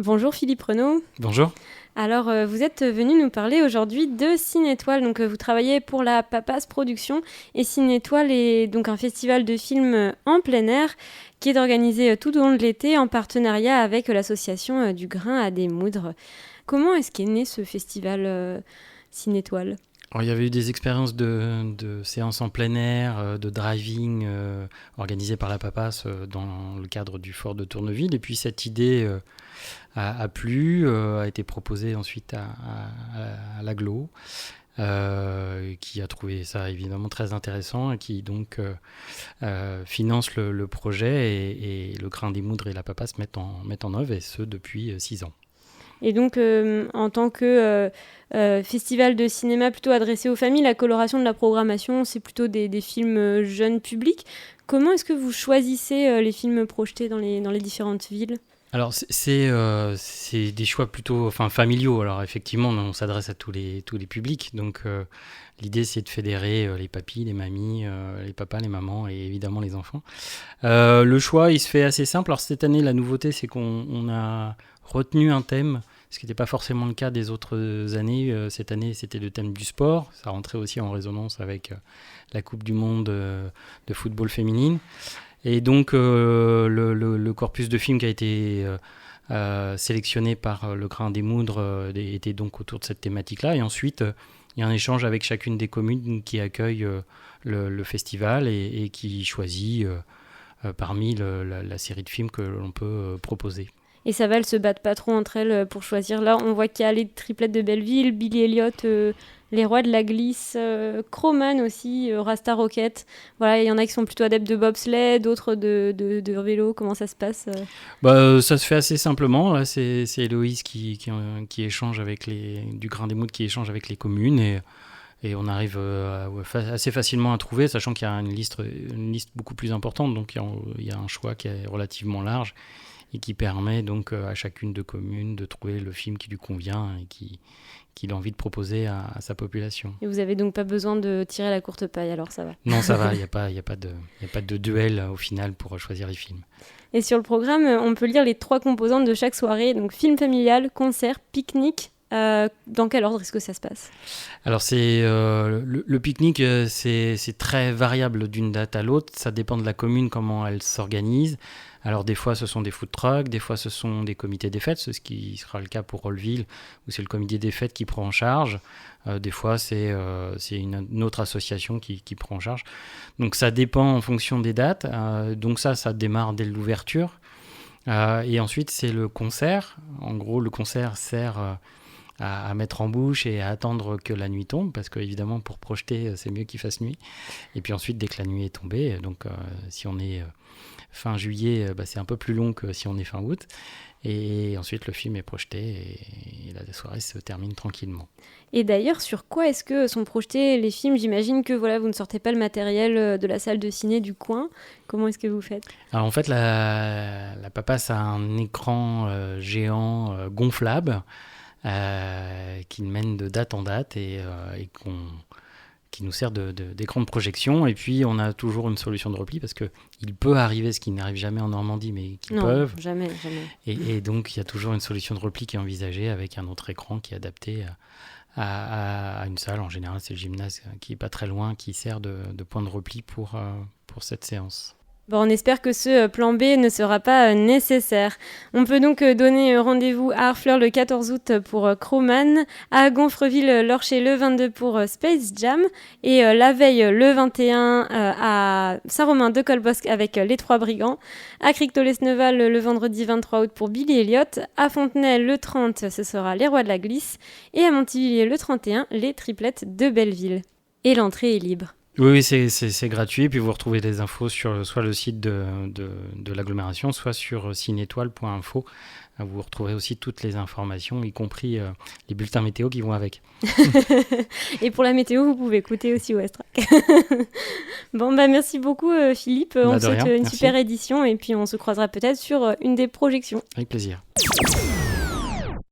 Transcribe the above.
Bonjour Philippe Renaud. Bonjour. Alors, vous êtes venu nous parler aujourd'hui de Cinétoile. Donc, vous travaillez pour la Papas Productions et Cinétoile est donc un festival de films en plein air qui est organisé tout au long de l'été en partenariat avec l'association du Grain à démoudre. Comment est-ce qu'est né ce festival Cinétoile ? Alors, il y avait eu des expériences de séances en plein air, de driving organisées par la Papas dans le cadre du fort de Tourneville. Et puis cette idée a plu, a été proposée ensuite à l'agglo, qui a trouvé ça évidemment très intéressant et qui donc finance le projet et le Grain des Moudres et la Papas mettent en œuvre, et ce depuis 6 ans. Et donc, en tant que festival de cinéma plutôt adressé aux familles, la coloration de la programmation, c'est plutôt des films jeunes publics. Comment est-ce que vous choisissez les films projetés dans les différentes villes ? Alors, c'est des choix plutôt familiaux. Alors, effectivement, on s'adresse à tous les publics. Donc, l'idée, c'est de fédérer les papis, les mamies, les papas, les mamans et évidemment les enfants. Le choix, il se fait assez simple. Alors, cette année, la nouveauté, c'est qu'on a retenu un thème, ce qui n'était pas forcément le cas des autres années. Cette année, c'était le thème du sport. Ça rentrait aussi en résonance avec la Coupe du Monde de football féminine. Et donc, le corpus de films qui a été sélectionné par le Grain des Moudres était donc autour de cette thématique-là. Et ensuite, il y a un échange avec chacune des communes qui accueillent le festival et qui choisit parmi la série de films que l'on peut proposer. Et ça va, elles se battent pas trop entre elles pour choisir. Là, on voit qu'il y a les triplettes de Belleville, Billy Elliot, les Rois de la Glisse, Crowman aussi, Rasta Rocket. Voilà, il y en a qui sont plutôt adeptes de bobsleigh, d'autres de vélo. Comment ça se passe ? Ça se fait assez simplement. Là, c'est Héloïse qui échange avec du Grain des Moudres, qui échange avec les communes et on arrive assez facilement à trouver, sachant qu'il y a une liste beaucoup plus importante. Donc il y a un choix qui est relativement large et qui permet donc à chacune de communes de trouver le film qui lui convient et qu'il a envie de proposer à sa population. Et vous avez donc pas besoin de tirer la courte paille, alors ça va ? Non, ça va, il n'y a pas de duel au final pour choisir les films. Et sur le programme, on peut lire les 3 composantes de chaque soirée, donc film familial, concert, pique-nique. Dans quel ordre est-ce que ça se passe ? Alors le pique-nique, c'est très variable d'une date à l'autre. Ça dépend de la commune, comment elle s'organise. Alors des fois ce sont des food trucks, des fois ce sont des comités des fêtes, ce qui sera le cas pour Rolleville, où c'est le comité des fêtes qui prend en charge. Des fois c'est une autre association qui prend en charge. Donc ça dépend en fonction des dates. Donc ça démarre dès l'ouverture. Et ensuite c'est le concert. En gros le concert sert à mettre en bouche et à attendre que la nuit tombe, parce qu'évidemment pour projeter c'est mieux qu'il fasse nuit. Et puis ensuite dès que la nuit est tombée, donc si on est fin juillet, c'est un peu plus long que si on est fin août, et ensuite le film est projeté et la soirée se termine tranquillement. Et d'ailleurs, sur quoi est-ce que sont projetés les films ? J'imagine que vous ne sortez pas le matériel de la salle de ciné du coin. Comment est-ce que vous faites ? Alors en fait la Papas a un écran géant gonflable qui mène de date en date et qui nous sert d'écran de projection. Et puis on a toujours une solution de repli, parce qu'il peut arriver, ce qui n'arrive jamais en Normandie, mais qui peuvent. Jamais. Et donc il y a toujours une solution de repli qui est envisagée avec un autre écran qui est adapté à une salle. En général c'est le gymnase qui est pas très loin, qui sert de point de repli pour cette séance. Bon, on espère que ce plan B ne sera pas nécessaire. On peut donc donner rendez-vous à Harfleur le 14 août pour Crowman, à Gonfreville-Lorcher le 22 pour Space Jam, et la veille le 21 à Saint-Romain-de-Colbosc avec Les Trois Brigands, à Crictolesneval le vendredi 23 août pour Billy Elliot, à Fontenay le 30 ce sera Les Rois de la Glisse, et à Montivilliers le 31 les triplettes de Belleville. Et l'entrée est libre. Oui, c'est gratuit. Puis vous retrouvez des infos sur soit le site de l'agglomération, soit sur cinétoile.info. Vous retrouverez aussi toutes les informations, y compris les bulletins météo qui vont avec. Et pour la météo, vous pouvez écouter aussi Westrack. Bon, merci beaucoup Philippe. On te souhaite une super édition et puis on se croisera peut-être sur une des projections. Avec plaisir.